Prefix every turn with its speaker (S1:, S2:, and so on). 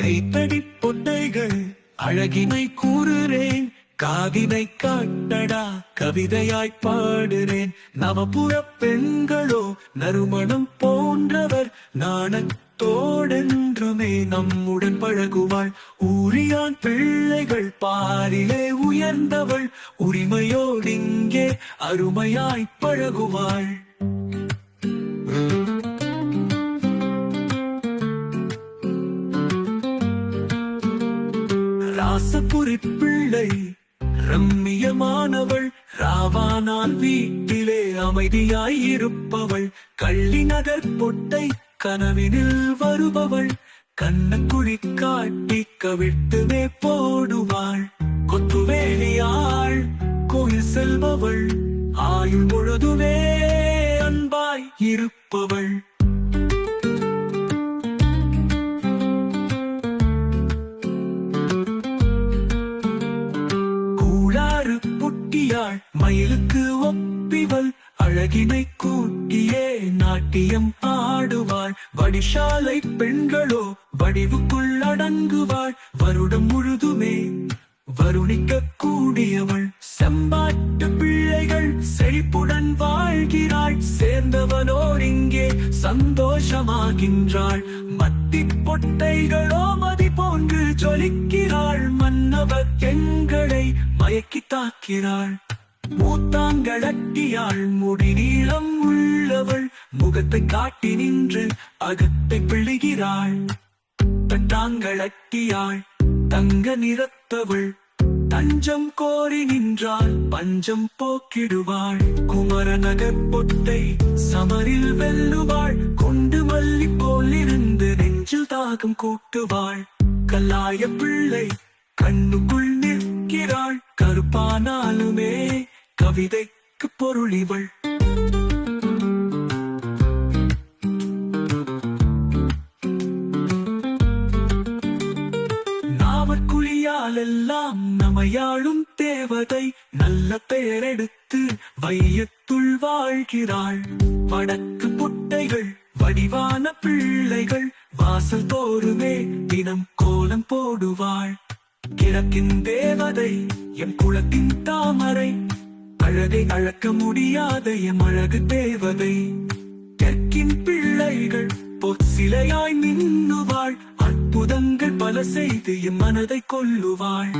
S1: கைத்தடி பொட்டைகள் அழகினை கூறுறேன், காதினை காட்டடா கவிதையாய் பாடுறேன். நவபுற பெண்களோ நறுமணம் போன்றவர், நாணத்தோடென்றுமே நம்முடன் பழகுவாள். ஊரியான் பிள்ளைகள் பாரிலே உயர்ந்தவள், உரிமையோடிங்கே அருமையாய் பழகுவாள். ராசபுரி பிள்ளை ரம்மியமானவள், ராவானால் வீட்டிலே அமைதியாய் இருப்பவள். கள்ளி நகர் பொட்டை கனவினில் வருபவள், கண்ணக்குழி காட்டி கவிழ்த்துமே போடுவாள். கொத்துவேலியாள் கோயில் செல்பவள், ஆயுள் முழுதுமே அன்பாய் இருப்பவள். புட்டியாள் மயிலுக்கு ஒப்பிவள், அழகினை கூட்டியே நாட்டியம் ஆடுவாள். வடிசாலை பெண்களோ வடிவுக்குள் அடங்குவாள், வருடம் முழுதுமே வருணிக்க கூடியவள். செம்பாட்டு பிள்ளைகள் செழிப்புடன் வாழ்கிறாள், சேர்ந்தவனோர் இங்கே சந்தோஷமாகின்றாள். மத்தி பொட்டைகளோ மதி போன்று ஜொலிக்கிறாள், மன்னவர் எங்களை மயக்கி தாக்கிறாள். மூத்தாங்களட்டியாள் முடி நீளம் உள்ளவள், முகத்தை காட்டி நின்று அகத்தை பிழிகிறாள். தட்டாங்களட்டியாள் தங்க நிறத்தவள், தஞ்சம் கோரி நின்றால் பஞ்சம் போக்கிடுவாள். குமரநகர் பொட்டை சமரில் வெல்லுவாள், கொண்டு மல்லி போலிருந்து நெஞ்சில் தாகம் கூட்டுவாள். கல்லாய பிள்ளை கண்ணுக்குள் நிற்கிறாள், கருப்பானாலுமே கவிதைக்கு பொருளிவள். நாவற்குழியாலெல்லாம் நமையாளும் தேவதை, நல்ல பெயரெடுத்து வையத்துள் வாழ்கிறாள். வடக்கு பொட்டைகள் வடிவான பிள்ளைகள், வாசல் தோறுமே தினம் கோலம் போடுவாள். கிழக்கின் தேவதை எம் குலத்தின் தாமரை, அழகை அளக்க முடியாத எம் அழகு தேவதை. தெற்கின் பிள்ளைகள் பொற்சிலையாய் மின்னுவாள், அற்புதங்கள் பல செய்து எம் மனதை கொல்லுவாள்.